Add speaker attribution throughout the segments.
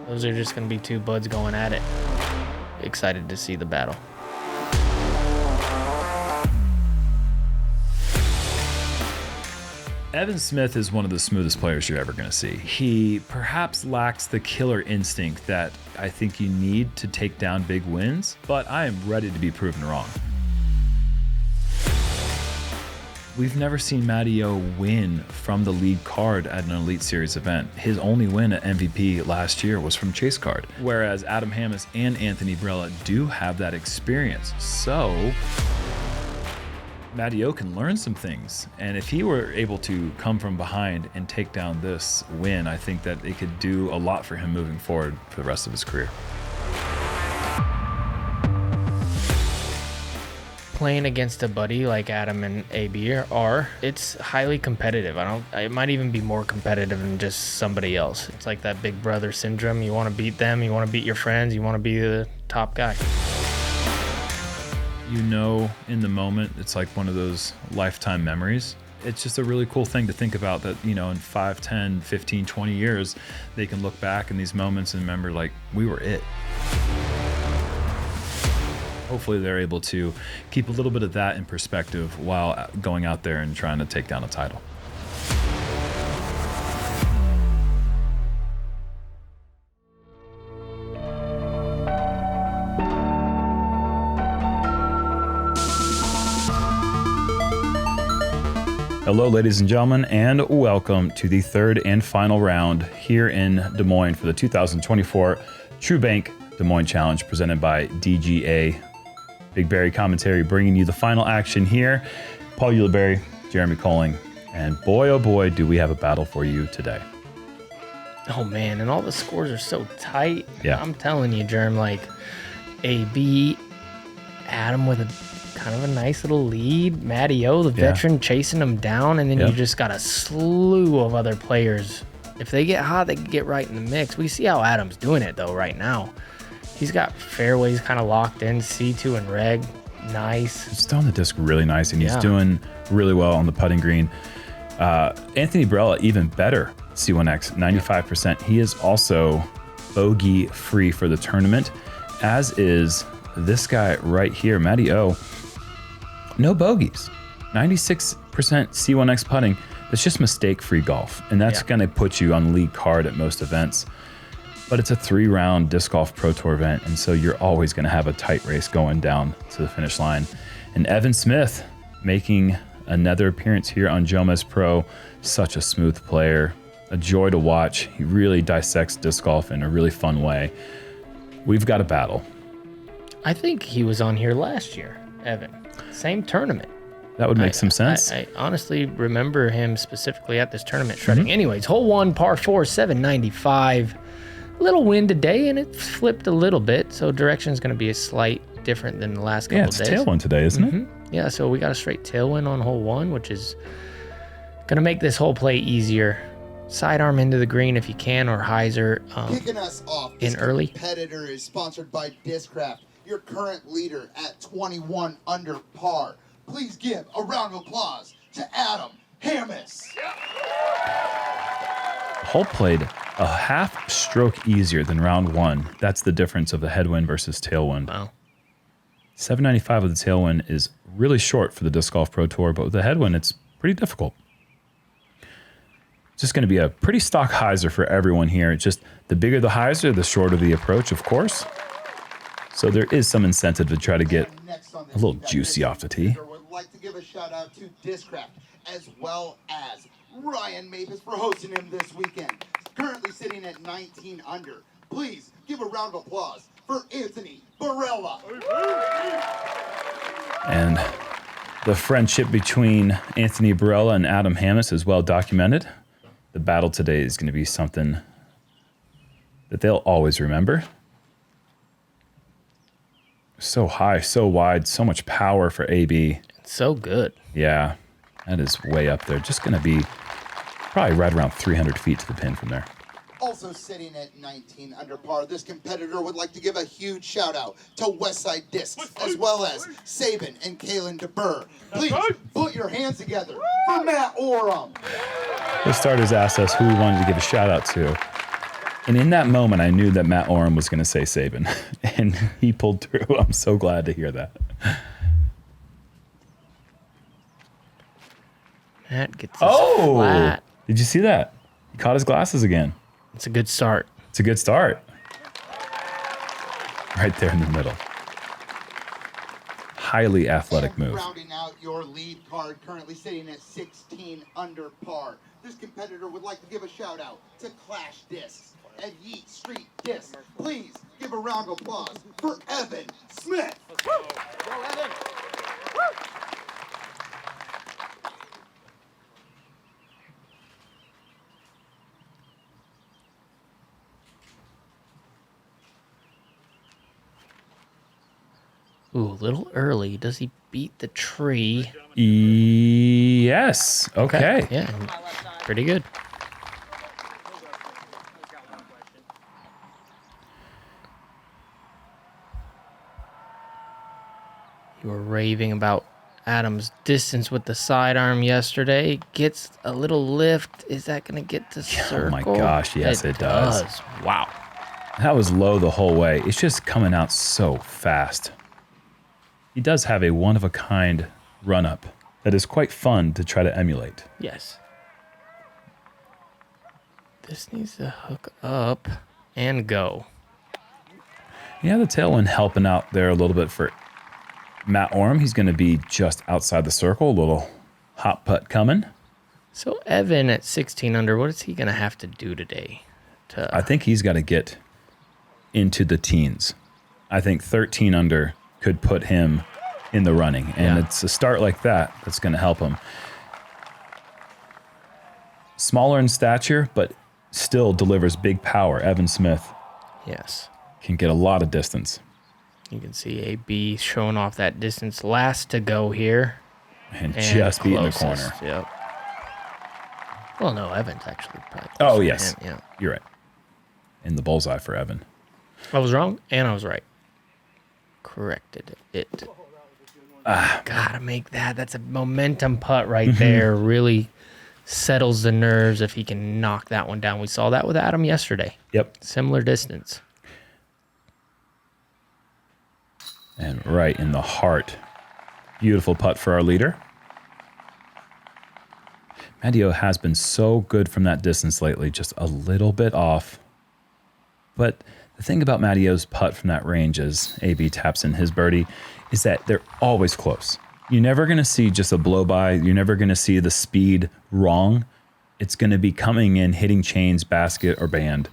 Speaker 1: Those are just going to be two buds going at it. Excited to see the battle.
Speaker 2: Evan Smith is one of the smoothest players you're ever going to see. He perhaps lacks the killer instinct that I think you need to take down big wins, but I am ready to be proven wrong. We've never seen Matty O win from the lead card at an Elite Series event. His only win at MVP last year was from chase card, whereas Adam Hammes and Anthony Barela do have that experience. So Matty O can learn some things, and if he were able to come from behind and take down this win, I think that it could do a lot for him moving forward for the rest of his career.
Speaker 1: Playing against a buddy like Adam and AB are, it's highly competitive. It might even be more competitive than just somebody else. It's like that big brother syndrome. You want to beat them, you want to beat your friends, you want to be the top guy.
Speaker 2: You know, in the moment, it's like one of those lifetime memories. It's just a really cool thing to think about that, you know, in 5, 10, 15, 20 years, they can look back in these moments and remember, like, we were it. Hopefully they're able to keep a little bit of that in perspective while going out there and trying to take down a title. Hello, ladies and gentlemen, and welcome to the third and final round here in Des Moines for the 2024 True Bank Des Moines Challenge presented by DGA. BigBarri commentary bringing you the final action here. Paul Ulibarri, Jeremy Koling, and boy, oh boy, do we have a battle for you today.
Speaker 1: Oh man, and all the scores are so tight.
Speaker 2: Yeah.
Speaker 1: I'm telling you, Jerm, like AB, Adam with a kind of a nice little lead, Matty O, the veteran, chasing him down, and then you just got a slew of other players. If they get hot, they can get right in the mix. We see how Adam's doing it though right now. He's got fairways kind of locked in, C2 and reg, nice.
Speaker 2: He's throwing the disc really nice, and he's doing really well on the putting green. Anthony Barela, even better, C1X, 95%. He is also bogey-free for the tournament, as is this guy right here, Matty O. No bogeys, 96% C1X putting. It's just mistake-free golf, and that's going to put you on the lead card at most events. But it's a 3-round Disc Golf Pro Tour event, and so you're always going to have a tight race going down to the finish line. And Evan Smith making another appearance here on JomezPro. Such a smooth player, a joy to watch. He really dissects disc golf in a really fun way. We've got a battle.
Speaker 1: I think he was on here last year, Evan. Same tournament.
Speaker 2: That would make some sense.
Speaker 1: I honestly remember him specifically at this tournament shredding. Anyways, hole 1, par 4, 795. Little wind today, and it flipped a little bit, so direction is going to be a slight different than the last couple of days.
Speaker 2: Yeah, it's tailwind today, isn't it?
Speaker 1: Yeah, so we got a straight tailwind on hole 1, which is going to make this whole play easier. Sidearm into the green if you can, or hyzer
Speaker 3: Kicking us off,
Speaker 1: in
Speaker 3: this
Speaker 1: early.
Speaker 3: Competitor is sponsored by Discraft, your current leader at 21 under par. Please give a round of applause to Adam Hammes.
Speaker 2: Hole played a half stroke easier than round 1. That's the difference of the headwind versus tailwind.
Speaker 1: Wow.
Speaker 2: 795 with the tailwind is really short for the Disc Golf Pro Tour, but with the headwind, it's pretty difficult. It's just going to be a pretty stock hyzer for everyone here. It's just the bigger the hyzer, the shorter the approach, of course. So there is some incentive to try to get a little juicy off the tee.
Speaker 3: Would like to give a shout out to Discraft as well as Ryan Mavis for hosting him this weekend. Currently sitting at 19 under. Please give a round of applause for Anthony Barela.
Speaker 2: And the friendship between Anthony Barela and Adam Hammes is well documented. The battle today is going to be something that they'll always remember. So high, so wide, so much power for AB.
Speaker 1: It's so good.
Speaker 2: Yeah, that is way up there. Just going to be probably right around 300 feet to the pin from there.
Speaker 3: Also sitting at 19 under par, this competitor would like to give a huge shout out to Westside Discs as well as Saban and Kaylin DeBurr. Please put your hands together for Matt Orum.
Speaker 2: The starters asked us who we wanted to give a shout out to. And in that moment, I knew that Matt Orum was going to say Saban, and he pulled through. I'm so glad to hear that.
Speaker 1: Matt gets his flat.
Speaker 2: Did you see that? He caught his glasses again.
Speaker 1: It's a good start.
Speaker 2: It's a good start. Right there in the middle. Highly athletic move.
Speaker 3: Rounding out your lead card, currently sitting at 16 under par. This competitor would like to give a shout out to Clash Discs and Yeet Street Discs. Please give a round of applause for Evan Smith.
Speaker 4: Go, Evan.
Speaker 1: Ooh, a little early. Does he beat the tree?
Speaker 2: Yes. Okay.
Speaker 1: Yeah, pretty good. You were raving about Adam's distance with the sidearm yesterday. Gets a little lift. Is that going to get to circle?
Speaker 2: Oh my gosh, yes, it does.
Speaker 1: Wow.
Speaker 2: That was low the whole way. It's just coming out so fast. He does have a one-of-a-kind run-up that is quite fun to try to emulate.
Speaker 1: Yes. This needs to hook up and go.
Speaker 2: Yeah, the tailwind helping out there a little bit for Matt Orum. He's going to be just outside the circle. A little hot putt coming.
Speaker 1: So Evan at 16 under, what is he going to have to do today?
Speaker 2: I think he's got to get into the teens. I think 13 under could put him in the running. And it's a start like that that's going to help him. Smaller in stature, but still delivers big power. Evan Smith.
Speaker 1: Yes.
Speaker 2: Can get a lot of distance.
Speaker 1: You can see AB showing off that distance. Last to go here.
Speaker 2: And just beating the corner.
Speaker 1: Yep. Well, no, Evan's actually probably.
Speaker 2: Oh, yes.
Speaker 1: Yeah.
Speaker 2: You're right. In the bullseye for Evan.
Speaker 1: I was wrong, and I was right. Corrected it. Gotta make that. That's a momentum putt right there. Really settles the nerves if he can knock that one down. We saw that with Adam yesterday.
Speaker 2: Yep.
Speaker 1: Similar distance.
Speaker 2: And right in the heart. Beautiful putt for our leader. Matteo has been so good from that distance lately, just a little bit off. But the thing about Matteo's putt from that range as AB taps in his birdie is that they're always close. You're never going to see just a blow by. You're never going to see the speed wrong. It's going to be coming in, hitting chains, basket, or band.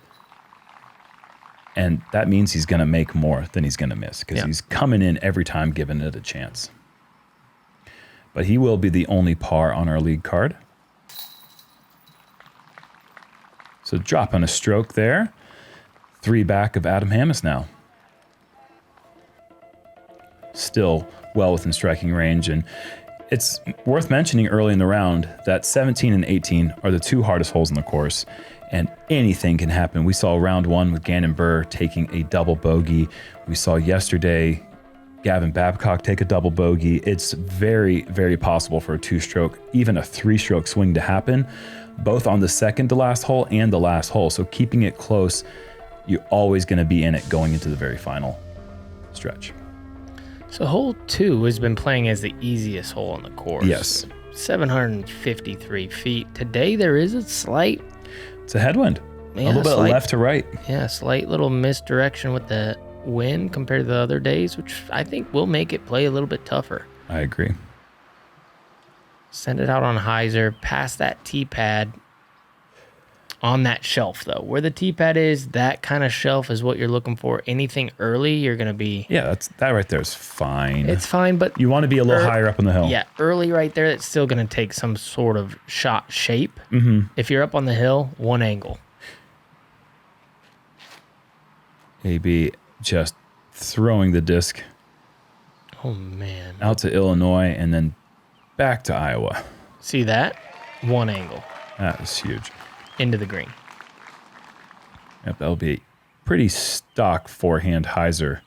Speaker 2: And that means he's going to make more than he's going to miss because he's coming in every time giving it a chance. But he will be the only par on our league card. So dropping a stroke there. 3 back of Adam Hammis now. Still well within striking range. And it's worth mentioning early in the round that 17 and 18 are the 2 hardest holes in the course. And anything can happen. We saw round 1 with Gannon Burr taking a double bogey. We saw yesterday Gavin Babcock take a double bogey. It's very, very possible for a 2-stroke, even a 3-stroke swing to happen, both on the second to last hole and the last hole. So keeping it close, you're always going to be in it going into the very final stretch.
Speaker 1: So hole 2 has been playing as the easiest hole on the course.
Speaker 2: Yes.
Speaker 1: 753 feet. Today there is a slight...
Speaker 2: It's a headwind.
Speaker 1: Yeah,
Speaker 2: a little bit left to right.
Speaker 1: Yeah, slight little misdirection with the wind compared to the other days, which I think will make it play a little bit tougher.
Speaker 2: I agree.
Speaker 1: Send it out on hyzer, past that tee pad. On that shelf, though, where the tee pad is, that kind of shelf is what you're looking for. Anything early, you're going to be...
Speaker 2: Yeah, that right there is fine.
Speaker 1: It's fine, but...
Speaker 2: You want to be a little higher up on the hill.
Speaker 1: Yeah, early right there, it's still going to take some sort of shot shape.
Speaker 2: Mm-hmm.
Speaker 1: If you're up on the hill, one angle.
Speaker 2: AB just throwing the disc
Speaker 1: Oh, man.
Speaker 2: out to Illinois and then back to Iowa.
Speaker 1: See that? One angle.
Speaker 2: That is huge.
Speaker 1: Into the green.
Speaker 2: Yep, that'll be pretty stock forehand hyzer,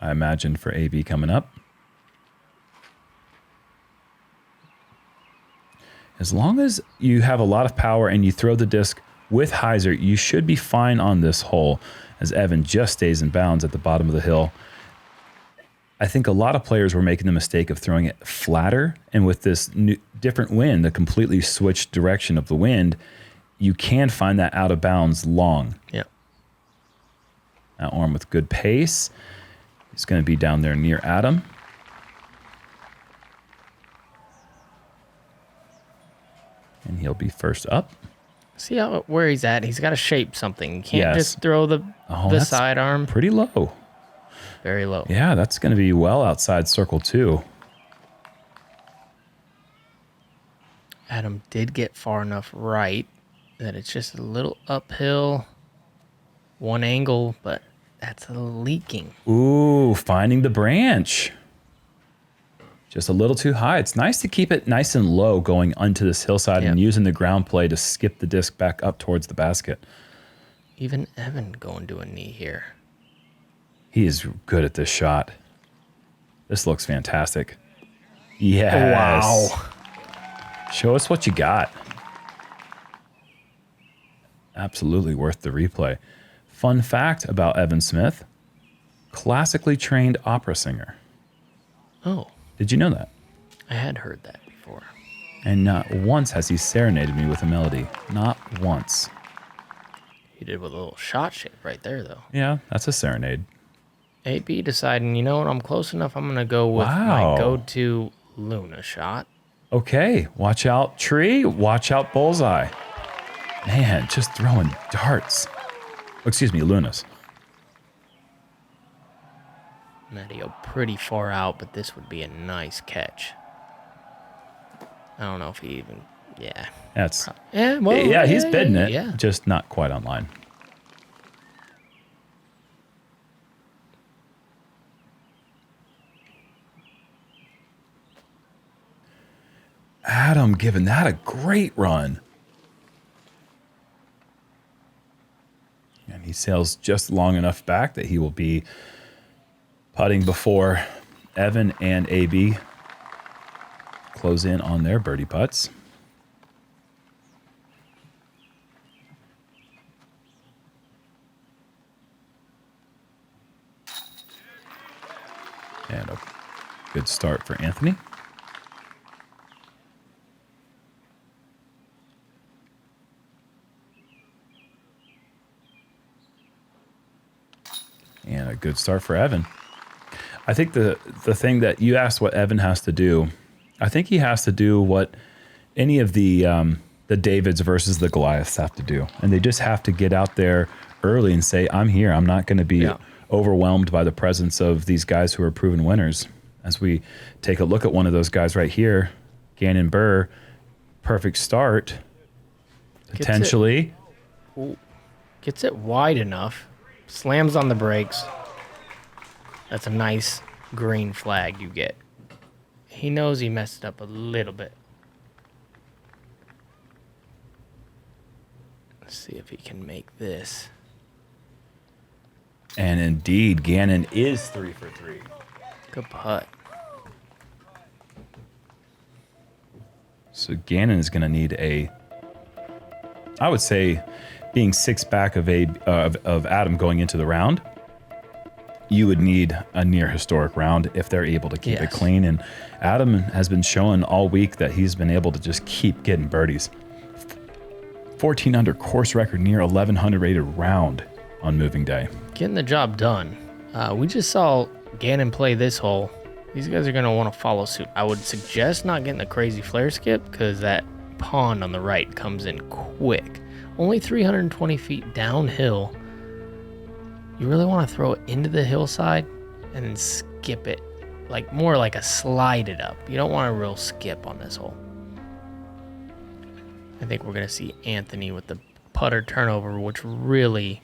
Speaker 2: I imagine, for AB coming up. As long as you have a lot of power and you throw the disc with hyzer, you should be fine on this hole as Evan just stays in bounds at the bottom of the hill. I think a lot of players were making the mistake of throwing it flatter, and with this different wind, the completely switched direction of the wind, you can find that out of bounds long.
Speaker 1: Yeah.
Speaker 2: Now Orum with good pace. He's going to be down there near Adam. And he'll be first up.
Speaker 1: See where he's at? He's got to shape something. You can't just throw the sidearm.
Speaker 2: Pretty low.
Speaker 1: Very low.
Speaker 2: Yeah, that's going to be well outside circle 2.
Speaker 1: Adam did get far enough right that it's just a little uphill, one angle, but that's leaking.
Speaker 2: Ooh, finding the branch. Just a little too high. It's nice to keep it nice and low going onto this hillside and using the ground play to skip the disc back up towards the basket.
Speaker 1: Even Evan going to a knee here.
Speaker 2: He is good at this shot. This looks fantastic. Yes.
Speaker 1: Wow.
Speaker 2: Show us what you got. Absolutely worth the replay. Fun fact about Evan Smith, classically trained opera singer.
Speaker 1: Oh.
Speaker 2: Did you know that?
Speaker 1: I had heard that before.
Speaker 2: And not once has he serenaded me with a melody. Not once.
Speaker 1: He did with a little shot shape right there, though.
Speaker 2: Yeah, that's a serenade.
Speaker 1: AB deciding, you know what, I'm close enough. I'm going to go with my go-to Luna shot.
Speaker 2: Okay, watch out tree, watch out bullseye. Man, just throwing darts. Excuse me, Lunas.
Speaker 1: Matteo pretty far out, but this would be a nice catch. I don't know if he even,
Speaker 2: That's he's bidding it, just not quite online. Adam giving that a great run. And he sails just long enough back that he will be putting before Evan and AB close in on their birdie putts. And a good start for Anthony. And a good start for Evan. I think the thing that you asked what Evan has to do, I think he has to do what any of the Davids versus the Goliaths have to do. And they just have to get out there early and say, I'm here. I'm not going to be overwhelmed by the presence of these guys who are proven winners. As we take a look at one of those guys right here, Gannon Burr, perfect start, potentially.
Speaker 1: Gets it wide enough. Slams on the brakes. That's a nice green flag you get. He knows he messed up a little bit. Let's see if he can make this.
Speaker 2: And indeed, Gannon is 3 for 3.
Speaker 1: Good putt.
Speaker 2: So Gannon is going to need I would say, being 6 back of Adam going into the round, you would need a near historic round if they're able to keep it clean. And Adam has been showing all week that he's been able to just keep getting birdies. 14 under course record, near 1100 rated round on moving day.
Speaker 1: Getting the job done. We just saw Gannon play this hole. These guys are going to want to follow suit. I would suggest not getting the crazy flare skip because that pond on the right comes in quick. Only 320 feet downhill. You really want to throw it into the hillside and then skip it. More like a slide it up. You don't want a real skip on this hole. I think we're going to see Anthony with the putter turnover, which really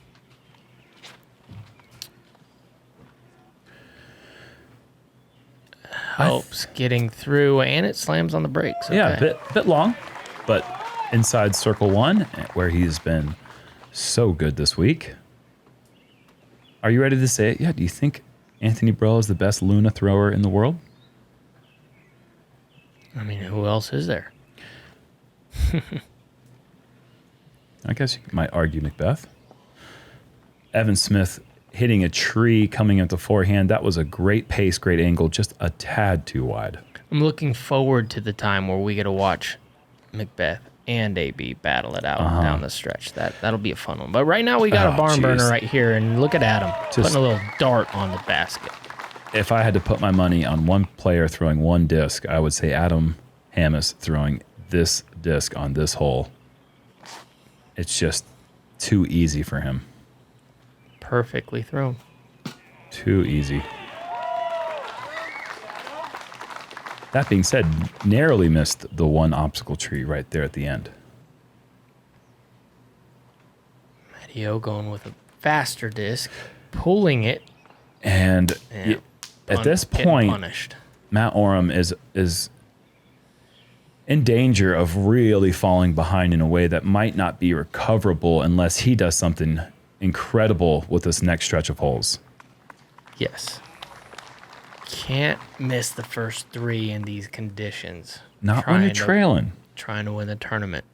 Speaker 1: helps getting through, and it slams on the brakes. Okay.
Speaker 2: Yeah, bit long, but inside circle 1, where he's been so good this week. Are you ready to say it? Yeah, do you think Anthony Barela is the best Luna thrower in the world?
Speaker 1: I mean, who else is there?
Speaker 2: I guess you might argue Macbeth. Evan Smith hitting a tree, coming into forehand. That was a great pace, great angle, just a tad too wide.
Speaker 1: I'm looking forward to the time where we get to watch Macbeth and AB battle it out down the stretch. That'll be a fun one. But right now we got a barn burner right here, and look at Adam putting a little dart on the basket.
Speaker 2: If I had to put my money on one player throwing one disc, I would say Adam Hammes throwing this disc on this hole. It's just too easy for him.
Speaker 1: Perfectly thrown.
Speaker 2: Too easy. That being said, narrowly missed the one obstacle tree right there at the end.
Speaker 1: Matteo going with a faster disc, pulling it.
Speaker 2: And at this point,
Speaker 1: punished.
Speaker 2: Matt Orum is in danger of really falling behind in a way that might not be recoverable unless he does something incredible with this next stretch of holes.
Speaker 1: Yes. Can't miss the first 3 in these conditions.
Speaker 2: Not when you're trailing.
Speaker 1: Trying to win the tournament.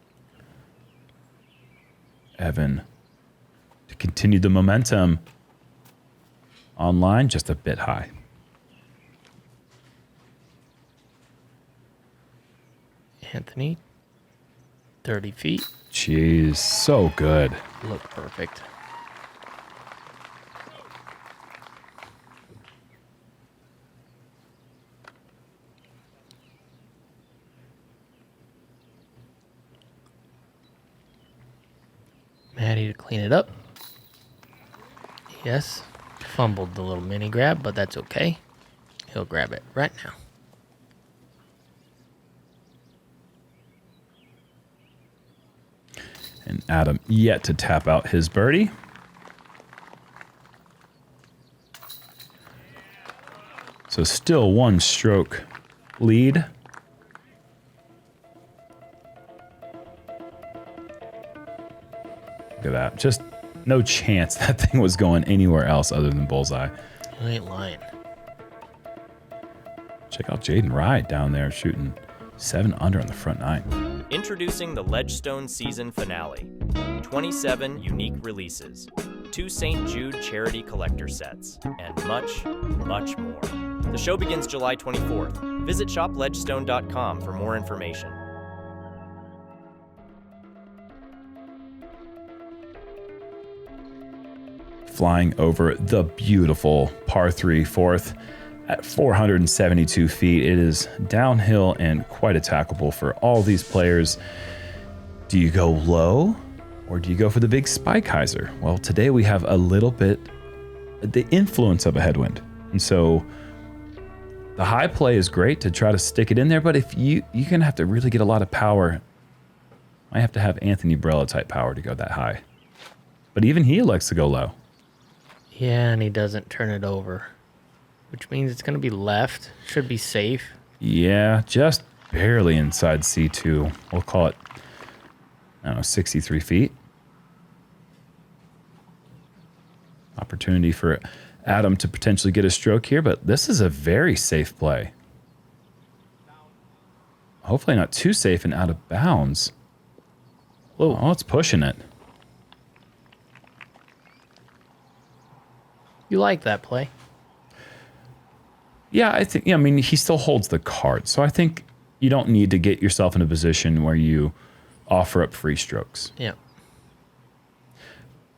Speaker 2: Evan, to continue the momentum. Online, just a bit high.
Speaker 1: Anthony, 30 feet.
Speaker 2: Jeez, so good.
Speaker 1: Look perfect. Maddie to clean it up. Yes. Fumbled the little mini grab, but that's okay. He'll grab it right now.
Speaker 2: And Adam yet to tap out his birdie. So still 1 stroke lead. Look at that. Just no chance that thing was going anywhere else other than bullseye.
Speaker 1: You ain't lying.
Speaker 2: Check out Jaden Ride down there shooting 7 under on the front 9.
Speaker 4: Introducing the Ledgestone season finale. 27 unique releases, 2 St. Jude charity collector sets, and much, much more. The show begins July 24th. Visit shopledgestone.com for more information.
Speaker 2: Flying over the beautiful par 3 fourth at 472 feet. It is downhill and quite attackable for all these players. Do you go low or do you go for the big spike hyzer? Well, today we have a little bit the influence of a headwind. And so the high play is great to try to stick it in there, but if you're going to have to really get a lot of power, I have to have Anthony Barela type power to go that high. But even he likes to go low.
Speaker 1: Yeah, and he doesn't turn it over, which means it's going to be left. Should be safe.
Speaker 2: Yeah, just barely inside C2. We'll call it, I don't know, 63 feet. Opportunity for Adam to potentially get a stroke here, but this is a very safe play. Hopefully not too safe and out of bounds. Whoa, oh, it's pushing it.
Speaker 1: You like that play?
Speaker 2: Yeah, I mean, he still holds the card. So I think you don't need to get yourself in a position where you offer up free strokes.
Speaker 1: Yeah.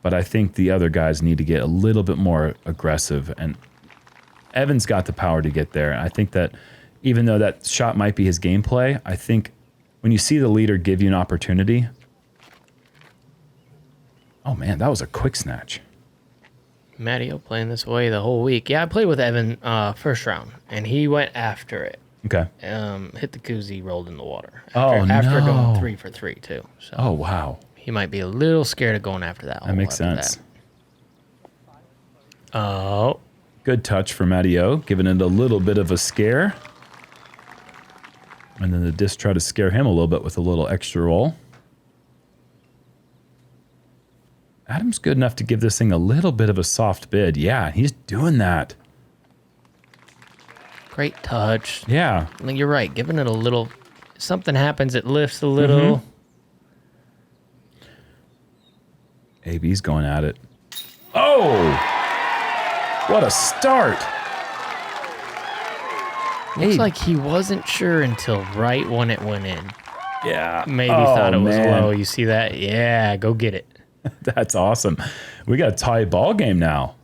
Speaker 2: But I think the other guys need to get a little bit more aggressive. And Evan's got the power to get there. I think that even though that shot might be his gameplay, I think when you see the leader give you an opportunity. Oh, man, that was a quick snatch.
Speaker 1: Matteo playing this way the whole week. Yeah, I played with Evan first round, and he went after it.
Speaker 2: Okay.
Speaker 1: Hit the koozie, rolled in the water.
Speaker 2: After
Speaker 1: going 3 for 3 too. So
Speaker 2: oh wow.
Speaker 1: He might be a little scared of going after that.
Speaker 2: That makes sense.
Speaker 1: Oh.
Speaker 2: Good touch for Matteo, giving it a little bit of a scare. And then the disc tried to scare him a little bit with a little extra roll. Adam's good enough to give this thing a little bit of a soft bid. Yeah, he's doing that.
Speaker 1: Great touch.
Speaker 2: Yeah.
Speaker 1: I mean, you're right. Giving it a little, something happens, it lifts a little.
Speaker 2: AB's going at it. Oh! What a start!
Speaker 1: Looks like he wasn't sure until right when it went in.
Speaker 2: Yeah.
Speaker 1: Maybe thought it was low. You see that? Yeah, go get it.
Speaker 2: That's awesome. We got a tie ball game now.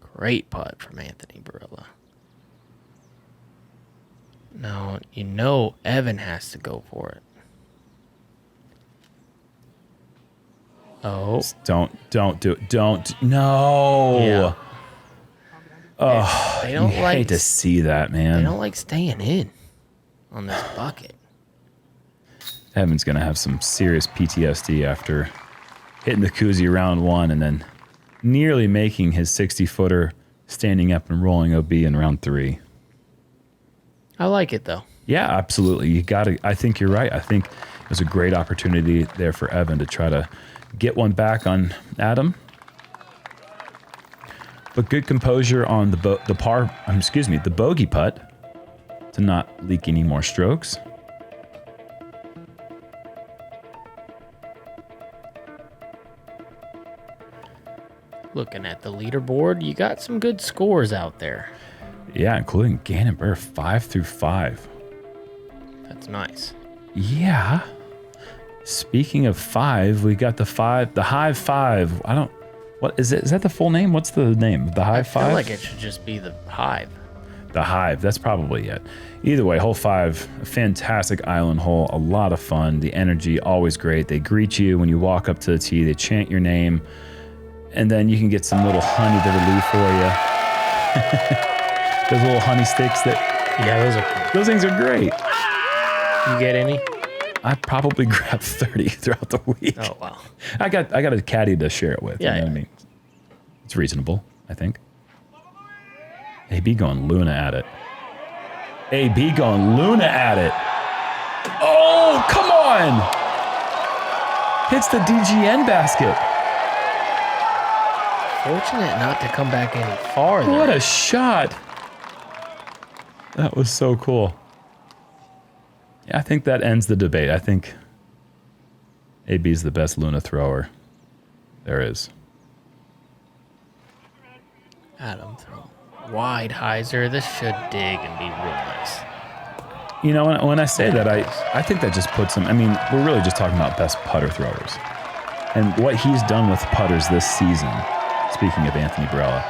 Speaker 1: Great putt from Anthony Barela. Now, you know Evan has to go for it. Oh.
Speaker 2: Don't do it. Don't. No.
Speaker 1: Yeah.
Speaker 2: Oh,
Speaker 1: They don't
Speaker 2: you
Speaker 1: like
Speaker 2: hate to see that,
Speaker 1: They
Speaker 2: man.
Speaker 1: don't like staying in on this bucket.
Speaker 2: Evan's going to have some serious PTSD after hitting the koozie round 1 and then nearly making his 60-footer standing up and rolling OB in round 3.
Speaker 1: I like it, though.
Speaker 2: Yeah, absolutely. You got to. I think you're right. I think it was a great opportunity there for Evan to try to get one back on Adam. But good composure on the bogey putt to not leak any more strokes.
Speaker 1: Looking at the leaderboard, you got some good scores out there.
Speaker 2: Yeah, including Gannon Burr, 5 through 5.
Speaker 1: That's nice.
Speaker 2: Yeah. Speaking of 5, we got the Hive 5. What is it? Is that the full name? What's the name? The Hive 5?
Speaker 1: I feel like it should just be the Hive.
Speaker 2: The Hive. That's probably it. Either way, hole 5, a fantastic island hole. A lot of fun. The energy, always great. They greet you when you walk up to the tee. They chant your name. And then you can get some little honey to relieve for you. Those little honey sticks those things are great.
Speaker 1: You get any?
Speaker 2: I probably grabbed 30 throughout the week.
Speaker 1: Oh, wow.
Speaker 2: I got a caddy to share it with.
Speaker 1: Yeah,
Speaker 2: you know what I mean? It's reasonable, I think. AB going Luna at it. AB going Luna at it. Oh, come on! Hits the DGN basket.
Speaker 1: Fortunate not to come back any farther.
Speaker 2: What a shot. That was so cool. Yeah, I think that ends the debate. I think AB's the best Luna thrower there is.
Speaker 1: Adam throw. Wide hyzer. This should dig and be real nice.
Speaker 2: You know, when I say that, I think that just puts him... I mean, we're really just talking about best putter throwers. And what he's done with putters this season, speaking of Anthony Barela,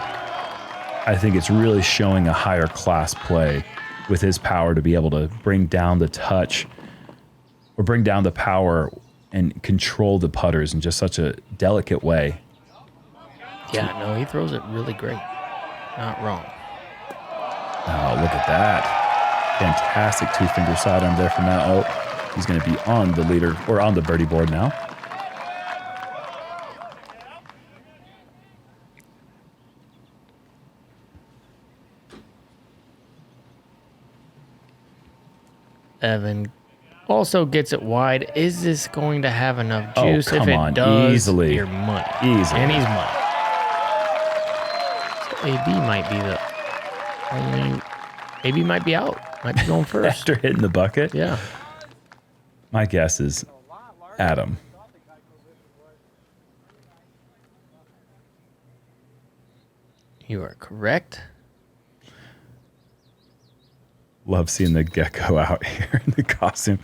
Speaker 2: I think it's really showing a higher class play with his power to be able to bring down the touch or bring down the power and control the putters in just such a delicate way.
Speaker 1: Yeah, no, he throws it really great. Not wrong.
Speaker 2: Oh, look at that. Fantastic two-finger sidearm there from Matt. Oh, he's going to be on the leader or on the birdie board now.
Speaker 1: Evan also gets it wide. Is this going to have enough juice?
Speaker 2: Come
Speaker 1: if it
Speaker 2: on,
Speaker 1: does,
Speaker 2: easily.
Speaker 1: you're money.
Speaker 2: Easily.
Speaker 1: And he's money. So AB might be the only... AB might be out. Might be going first.
Speaker 2: After hitting the bucket?
Speaker 1: Yeah.
Speaker 2: My guess is Adam.
Speaker 1: You are correct.
Speaker 2: Love seeing the gecko out here in the costume.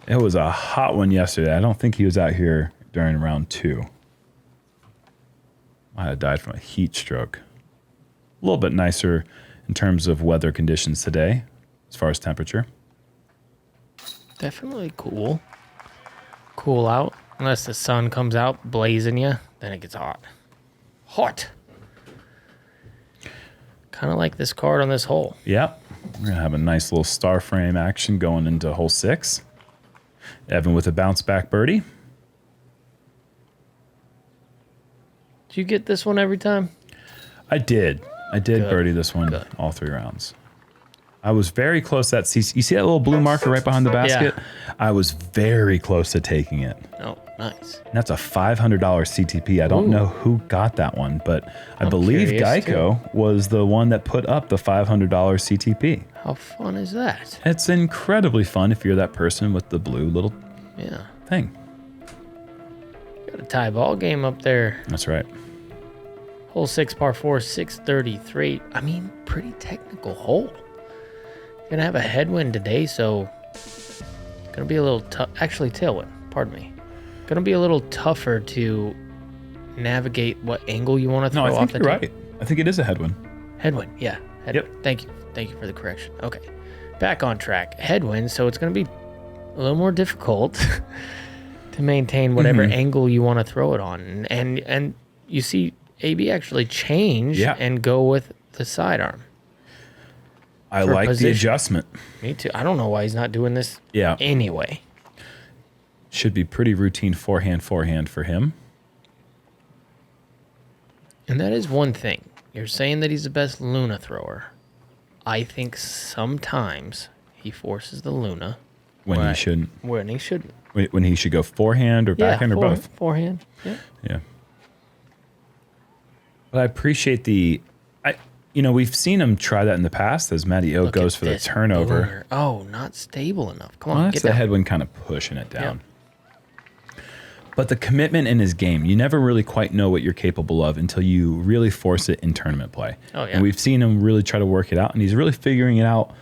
Speaker 2: It was a hot one yesterday. I don't think he was out here during round 2. Might have died from a heat stroke. A little bit nicer in terms of weather conditions today, as far as temperature.
Speaker 1: Definitely cool. Cool out. Unless the sun comes out blazing you, then it gets hot. Hot. Kind of like this card on this hole.
Speaker 2: Yep. We're going to have a nice little star frame action going into hole 6. Evan with a bounce back birdie.
Speaker 1: Did you get this one every time?
Speaker 2: I did.
Speaker 1: Good.
Speaker 2: Birdie this one all 3 rounds. I was very close to that. You see that little blue marker right behind the basket? Yeah. I was very close to taking it.
Speaker 1: Oh, nice.
Speaker 2: And that's a $500 CTP. I don't know who got that one, but I believe Geico was the one that put up the $500 CTP.
Speaker 1: How fun is that?
Speaker 2: It's incredibly fun if you're that person with the blue little thing.
Speaker 1: Got a tie ball game up there.
Speaker 2: That's right.
Speaker 1: Hole 6, par 4, 633. I mean, pretty technical hole. Gonna have a headwind today, so gonna be a little tough. Actually, tailwind. Pardon me. Gonna be a little tougher to navigate what angle you want to throw
Speaker 2: No, I
Speaker 1: off
Speaker 2: think
Speaker 1: the
Speaker 2: you're
Speaker 1: tee.
Speaker 2: right. I think it is a headwind.
Speaker 1: Headwind, yeah. Headwind. Thank you for the correction. Okay, back on track. Headwind, so it's gonna be a little more difficult to maintain whatever angle you want to throw it on, and you see AB actually change and go with the sidearm.
Speaker 2: I like the adjustment.
Speaker 1: Me too. I don't know why he's not doing this anyway.
Speaker 2: Should be pretty routine forehand for him.
Speaker 1: And that is one thing. You're saying that he's the best Luna thrower. I think sometimes he forces the Luna.
Speaker 2: When he shouldn't.
Speaker 1: When he shouldn't.
Speaker 2: When he should go forehand or backhand or both.
Speaker 1: Forehand,
Speaker 2: Yeah. But I appreciate we've seen him try that in the past as Matty O goes for the turnover.
Speaker 1: Boomer. Oh, not stable enough. Come on,
Speaker 2: That's
Speaker 1: get
Speaker 2: the
Speaker 1: down.
Speaker 2: headwind kind of pushing it down. But the commitment in his game, you never really quite know what you're capable of until you really force it in tournament play.
Speaker 1: Oh, yeah.
Speaker 2: And we've seen him really try to work it out, and he's really figuring out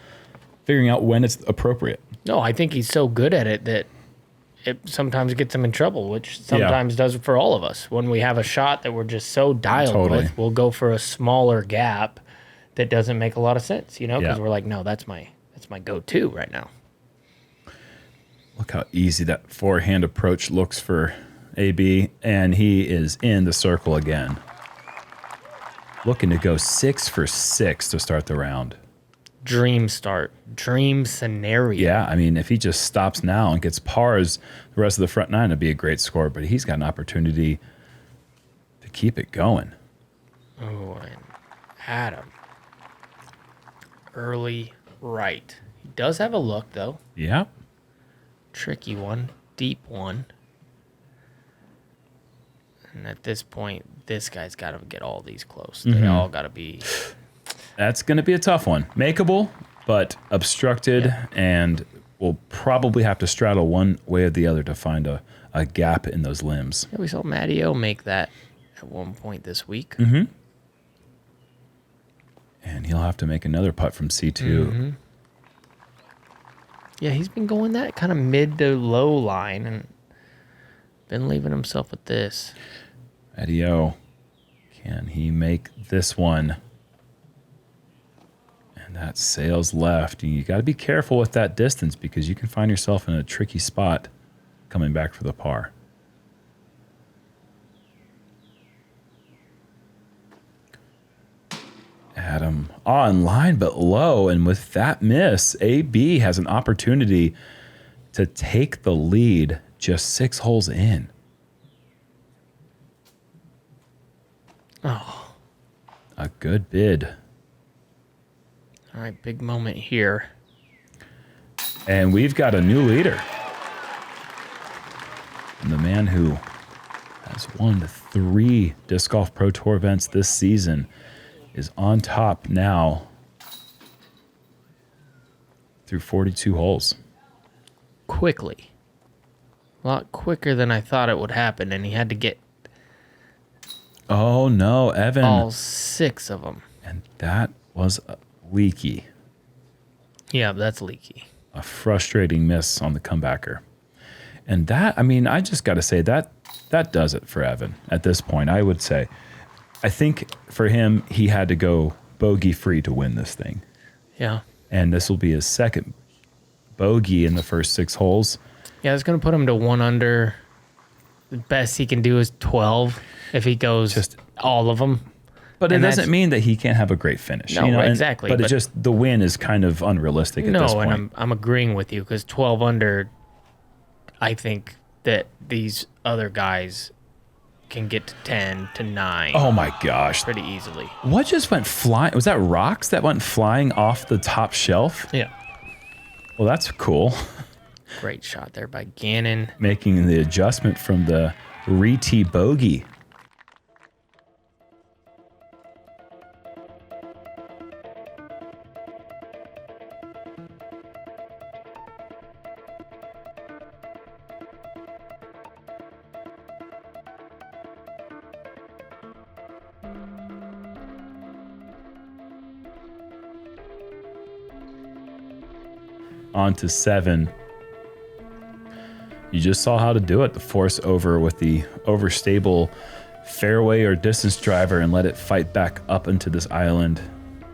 Speaker 2: when it's appropriate.
Speaker 1: No, I think he's so good at it that it sometimes gets him in trouble, which sometimes does for all of us. When we have a shot that we're just so dialed with, we'll go for a smaller gap that doesn't make a lot of sense, because we're like, no, that's my go-to right now.
Speaker 2: Look how easy that forehand approach looks for AB, and he is in the circle again. Looking to go 6 for 6 to start the round.
Speaker 1: Dream start. Dream scenario.
Speaker 2: Yeah, I mean, if he just stops now and gets pars the rest of the front nine, it'd be a great score, but he's got an opportunity to keep it going.
Speaker 1: Oh, and Adam. Early right. He does have a look, though.
Speaker 2: Yeah.
Speaker 1: Tricky one. Deep one. And at this point, this guy's got to get all these close. They all got to be...
Speaker 2: That's going to be a tough one. Makeable, but obstructed, and we'll probably have to straddle one way or the other to find a gap in those limbs.
Speaker 1: Yeah, we saw Matty O make that at one point this week.
Speaker 2: And he'll have to make another putt from C2.
Speaker 1: Yeah, he's been going that kind of mid to low line and been leaving himself with this.
Speaker 2: Matty O, can he make this one? And that sails left. You got to be careful with that distance because you can find yourself in a tricky spot coming back for the par. Adam on line but low, and with that miss, AB has an opportunity to take the lead just 6 holes in.
Speaker 1: Oh.
Speaker 2: A good bid.
Speaker 1: All right, big moment here.
Speaker 2: And we've got a new leader. And the man who has won 3 Disc Golf Pro Tour events this season is on top now through 42 holes.
Speaker 1: Quickly. A lot quicker than I thought it would happen, and he had to get
Speaker 2: Oh, no, Evan.
Speaker 1: all 6 of them.
Speaker 2: And that was leaky.
Speaker 1: Yeah, that's leaky.
Speaker 2: A frustrating miss on the comebacker. And that, I mean, I just got to say that does it for Evan at this point, I would say. I think for him, he had to go bogey free to win this thing.
Speaker 1: Yeah.
Speaker 2: And this will be his second bogey in the first 6 holes.
Speaker 1: Yeah, it's going to put him to 1 under. The best he can do is 12 if he goes just all of them.
Speaker 2: But it doesn't mean that he can't have a great finish.
Speaker 1: No, exactly.
Speaker 2: But it just, the win is kind of unrealistic at this point.
Speaker 1: No, and I'm agreeing with you because 12 under, I think that these other guys can get to 10 to 9.
Speaker 2: Oh my gosh.
Speaker 1: Pretty easily.
Speaker 2: What just went flying? Was that rocks that went flying off the top shelf?
Speaker 1: Yeah.
Speaker 2: Well, that's cool.
Speaker 1: Great shot there by Gannon.
Speaker 2: Making the adjustment from the re-tee bogey. onto 7. You just saw how to do it. The force over with the overstable fairway or distance driver and let it fight back up into this island.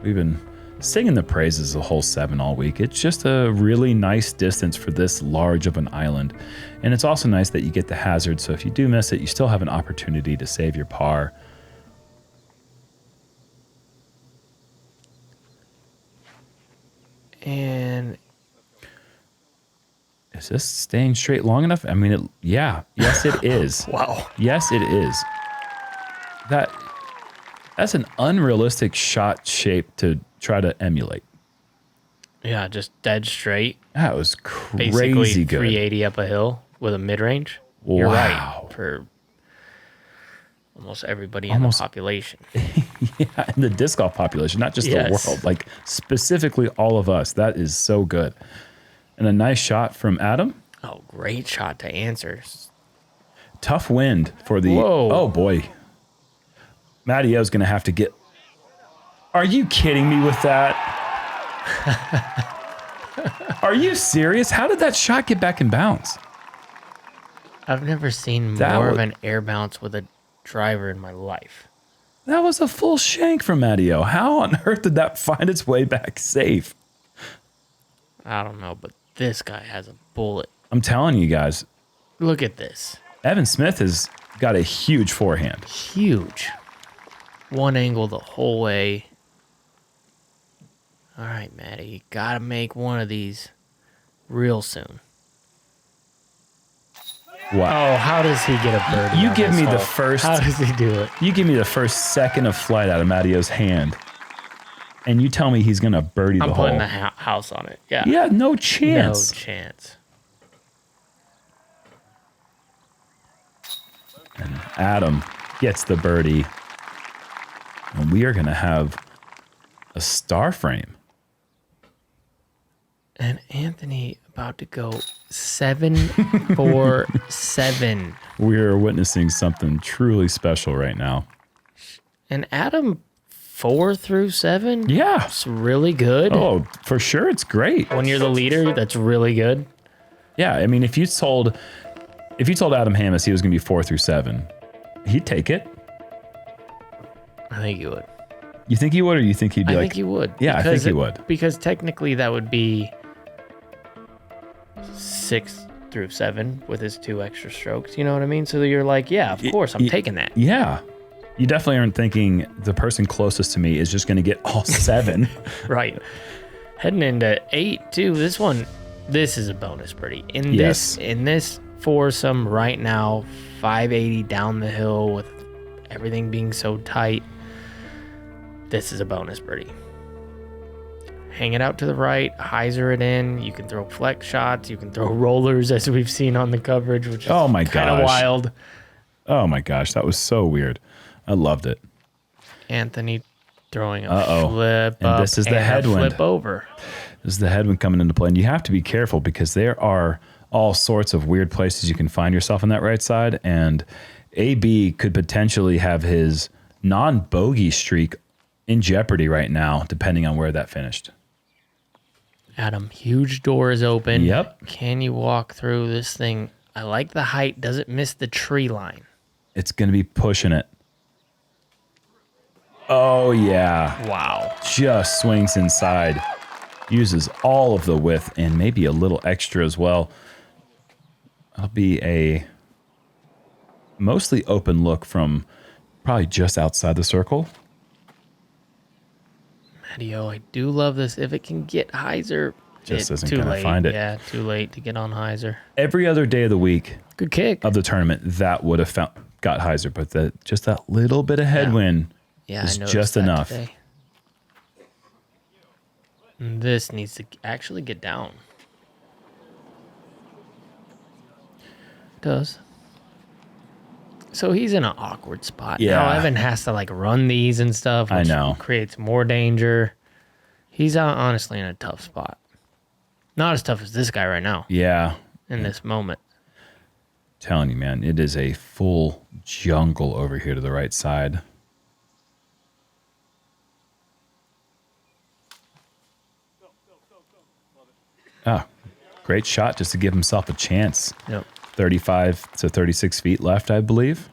Speaker 2: We've been singing the praises of hole 7 all week. It's just a really nice distance for this large of an island. And it's also nice that you get the hazard, so if you do miss it, you still have an opportunity to save your par.
Speaker 1: And
Speaker 2: is this staying straight long enough? I mean, yeah. Yes, it is.
Speaker 1: wow.
Speaker 2: Yes, it is. That's an unrealistic shot shape to try to emulate.
Speaker 1: Yeah, just dead straight.
Speaker 2: That was crazy
Speaker 1: Basically
Speaker 2: good.
Speaker 1: 380 up a hill with a mid-range.
Speaker 2: Wow.
Speaker 1: You're right. For almost everybody in the population.
Speaker 2: Yeah, in the disc golf population, not just
Speaker 1: Yes.
Speaker 2: the world. Like, specifically all of us. That is so good. And a nice shot from Adam.
Speaker 1: Oh, great shot to answer.
Speaker 2: Tough wind for the...
Speaker 1: Whoa.
Speaker 2: Oh, boy. Matty O's going to have to get... Are you kidding me with that? Are you serious? How did that shot get back in bounds?
Speaker 1: I've never seen more of an air bounce with a driver in my life.
Speaker 2: That was a full shank from Matty O. How on earth did that find its way back safe?
Speaker 1: I don't know, but this guy has a bullet.
Speaker 2: I'm telling you guys.
Speaker 1: Look at this.
Speaker 2: Evan Smith has got a huge forehand.
Speaker 1: Huge. One angle the whole way. All right, Matty, you got to make one of these real soon.
Speaker 2: Wow.
Speaker 1: Oh, how does he get a birdie?
Speaker 2: You
Speaker 1: on
Speaker 2: give
Speaker 1: this
Speaker 2: me the
Speaker 1: hole?
Speaker 2: first...
Speaker 1: How does he do it?
Speaker 2: You give me the first second of flight out of Matty O's hand, and you tell me he's going to birdie the
Speaker 1: I'm
Speaker 2: hole.
Speaker 1: putting the house on it. Yeah.
Speaker 2: Yeah, no chance.
Speaker 1: No chance.
Speaker 2: And Adam gets the birdie. And we are going to have a star frame.
Speaker 1: And Anthony about to go 7 for 7.
Speaker 2: We are witnessing something truly special right now.
Speaker 1: And Adam 4 through 7?
Speaker 2: Yeah.
Speaker 1: It's really good.
Speaker 2: Oh, for sure. It's great.
Speaker 1: When you're the leader, that's really good.
Speaker 2: Yeah. I mean, if you told Adam Hammis he was going to be 4 through 7, he'd take it.
Speaker 1: I think you would.
Speaker 2: You think he would, or you think he'd be
Speaker 1: I
Speaker 2: like...
Speaker 1: think he would.
Speaker 2: Yeah, I think he would.
Speaker 1: Because technically that would be 6 through 7 with his 2 extra strokes. You know what I mean? So you're like, yeah, of course, I'm taking that.
Speaker 2: Yeah. You definitely aren't thinking the person closest to me is just going to get all 7.
Speaker 1: Right. Heading into 8, too. This is a bonus birdie. In this foursome right now, 580 down the hill with everything being so tight, this is a bonus birdie. Hang it out to the right, hyzer it in. You can throw flex shots. You can throw rollers, as we've seen on the coverage, which is kind of wild.
Speaker 2: Oh my gosh, that was so weird. I loved it.
Speaker 1: Anthony throwing a flip
Speaker 2: and
Speaker 1: up
Speaker 2: this is the
Speaker 1: and
Speaker 2: headwind.
Speaker 1: a flip over.
Speaker 2: This is the headwind coming into play, and you have to be careful because there are all sorts of weird places you can find yourself on that right side, and AB could potentially have his non-bogey streak in jeopardy right now, depending on where that finished.
Speaker 1: Adam, huge door is open.
Speaker 2: Yep.
Speaker 1: Can you walk through this thing? I like the height. Does it miss the tree line?
Speaker 2: It's going to be pushing it. Oh, yeah.
Speaker 1: Wow.
Speaker 2: Just swings inside. Uses all of the width and maybe a little extra as well. That'll be a mostly open look from probably just outside the circle.
Speaker 1: Matty-O, I do love this. If it can get hyzer,
Speaker 2: Just isn't
Speaker 1: too
Speaker 2: going to
Speaker 1: late.
Speaker 2: find it.
Speaker 1: Yeah, too late to get on hyzer.
Speaker 2: Every other day of the week
Speaker 1: Good kick.
Speaker 2: of the tournament, that would have got hyzer, but just that little bit of headwind
Speaker 1: Yeah,
Speaker 2: is
Speaker 1: I noticed
Speaker 2: just
Speaker 1: that
Speaker 2: enough.
Speaker 1: today. And this needs to actually get down. It does. So he's in an awkward spot.
Speaker 2: Yeah.
Speaker 1: Now Evan has to run these and stuff, which
Speaker 2: I know.
Speaker 1: creates more danger. He's honestly in a tough spot. Not as tough as this guy right now
Speaker 2: Yeah.
Speaker 1: in this moment.
Speaker 2: Telling you, man, it is a full jungle over here to the right side. Ah, Great shot just to give himself a chance.
Speaker 1: Yep.
Speaker 2: 35 to 36 feet left, I believe.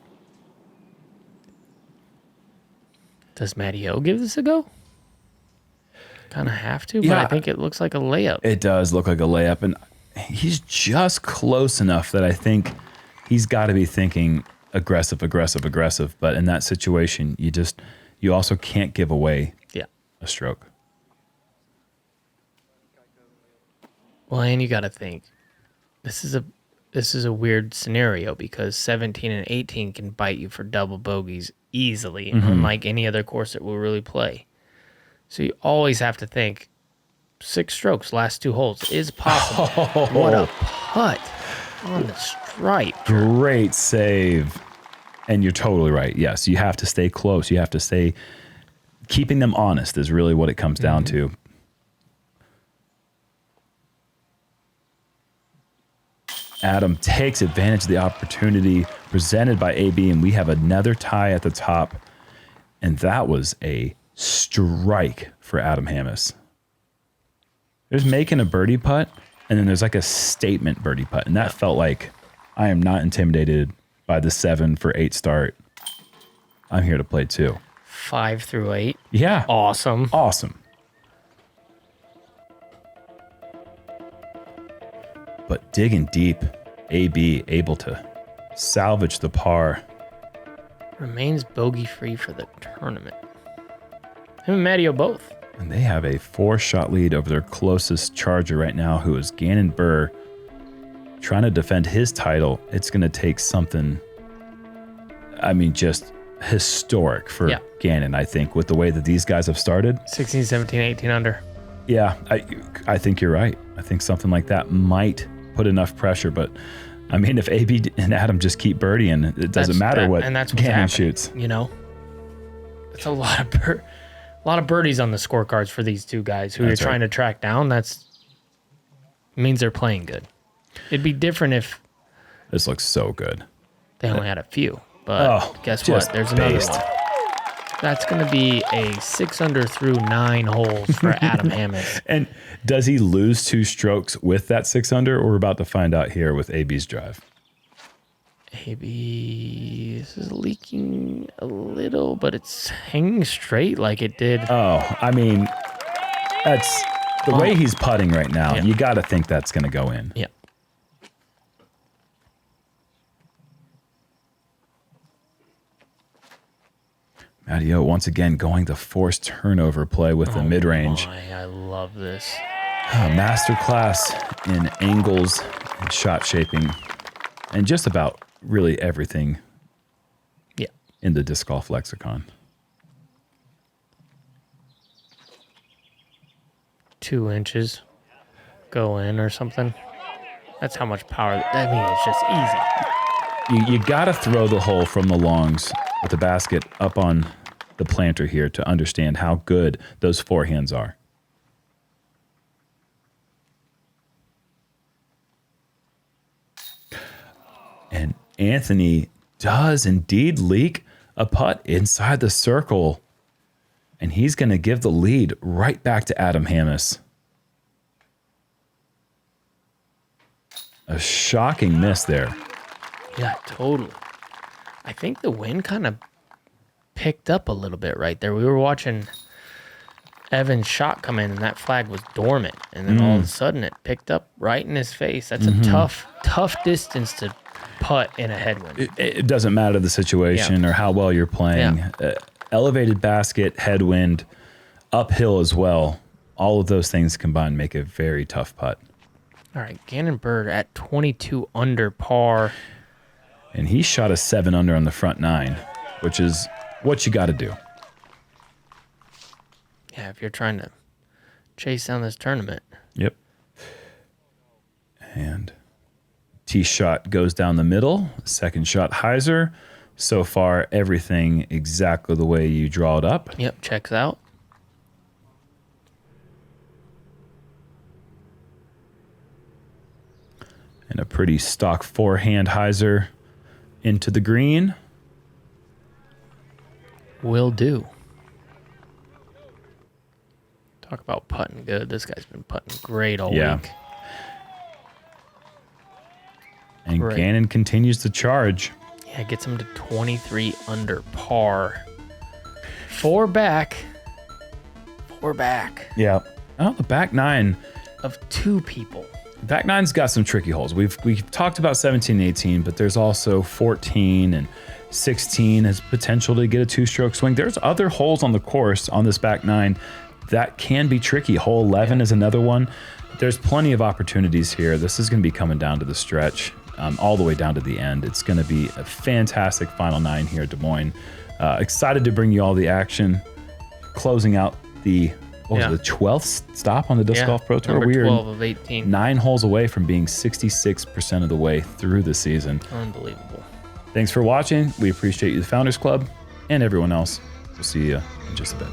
Speaker 1: Does Matty O give this a go? Kind of have to, but
Speaker 2: Yeah.
Speaker 1: I think it looks like a layup.
Speaker 2: It does look like a layup, and he's just close enough that I think he's got to be thinking aggressive. But in that situation, you also can't give away a stroke.
Speaker 1: Well, and you got to think, this is a weird scenario because 17 and 18 can bite you for double bogeys easily, unlike any other course that we'll really play. So you always have to think 6 strokes, last 2 holes is possible. What a putt on the stripe.
Speaker 2: Great save. And you're totally right. Yes, you have to stay close. You have to stay, keeping them honest is really what it comes down to. Adam takes advantage of the opportunity presented by AB, and we have another tie at the top. And that was a strike for Adam Hammes. There's making a birdie putt, and then there's like a statement birdie putt. And that felt like, I am not intimidated by the 7 for 8 start. I'm here to play 2.
Speaker 1: 5 through 8.
Speaker 2: Yeah.
Speaker 1: Awesome.
Speaker 2: But digging deep, AB able to salvage the par.
Speaker 1: Remains bogey-free for the tournament. Him and Matty O both.
Speaker 2: And they have a 4-shot lead over their closest charger right now, who is Gannon Buhr, trying to defend his title. It's going to take something, I mean, just historic for Gannon, I think, with the way that these guys have started.
Speaker 1: 16, 17, 18 under.
Speaker 2: Yeah, I think you're right. I think something like that might put enough pressure, but I mean, if AB and Adam just keep birdieing, it doesn't matter what Gannon shoots.
Speaker 1: You know, it's a lot of birdies on the scorecards for these two guys who you're trying to track down. That's means they're playing good. It'd be different if
Speaker 2: this looks so good.
Speaker 1: They only had a few, but guess what? There's another one. That's going to be a 6 under through 9 holes for Adam Hammes.
Speaker 2: And does he lose 2 strokes with that 6 under, or we're about to find out here with AB's drive?
Speaker 1: AB, this is leaking a little, but it's hanging straight like it did.
Speaker 2: Oh, I mean, that's the way he's putting right now.
Speaker 1: Yeah.
Speaker 2: You got to think that's going to go in.
Speaker 1: Yeah.
Speaker 2: Matty O once again going to force turnover play with the mid-range.
Speaker 1: I love this.
Speaker 2: Masterclass in angles and shot shaping and just about really everything in the disc golf lexicon.
Speaker 1: 2 inches go in or something. That's how much power. I mean, it's just easy.
Speaker 2: You got to throw the hole from the longs with the basket up on the planter here to understand how good those forehands are. And Anthony does indeed leak a putt inside the circle. And he's going to give the lead right back to Adam Hammes. A shocking miss there.
Speaker 1: Yeah, totally. I think the wind kind of picked up a little bit right there. We were watching Evan's shot come in, and that flag was dormant. And then all of a sudden, it picked up right in his face. That's a tough distance to putt in a headwind.
Speaker 2: It doesn't matter the situation or how well you're playing.
Speaker 1: Yeah.
Speaker 2: Elevated basket, headwind, uphill as well. All of those things combined make a very tough putt.
Speaker 1: All right, Gannon Buhr at 22 under par.
Speaker 2: And he shot a 7 under on the front 9, which is what you got to do.
Speaker 1: Yeah, if you're trying to chase down this tournament.
Speaker 2: Yep. And tee shot goes down the middle. Second shot, hyzer. So far, everything exactly the way you draw it up.
Speaker 1: Yep, checks out.
Speaker 2: And a pretty stock forehand hyzer into the green.
Speaker 1: Will do. Talk about putting good. This guy's been putting great all week.
Speaker 2: And Gannon continues to charge.
Speaker 1: Yeah, gets him to 23 under par. Four back.
Speaker 2: Yeah. Oh, the back nine.
Speaker 1: Of two people.
Speaker 2: Back nine's got some tricky holes. We've talked about 17 and 18, but there's also 14 and 16 has potential to get a two-stroke swing. There's other holes on the course on this back nine that can be tricky. Hole 11 is another one. There's plenty of opportunities here. This is going to be coming down to the stretch, all the way down to the end. It's going to be a fantastic final nine here at Des Moines. Excited to bring you all the action. Closing out the 12th stop on the Disc Golf Pro Tour.
Speaker 1: We are 12 of 18.
Speaker 2: 9 holes away from being 66% of the way through the season.
Speaker 1: Unbelievable.
Speaker 2: Thanks for watching. We appreciate you, the Founders Club, and everyone else. We'll see you in just a bit.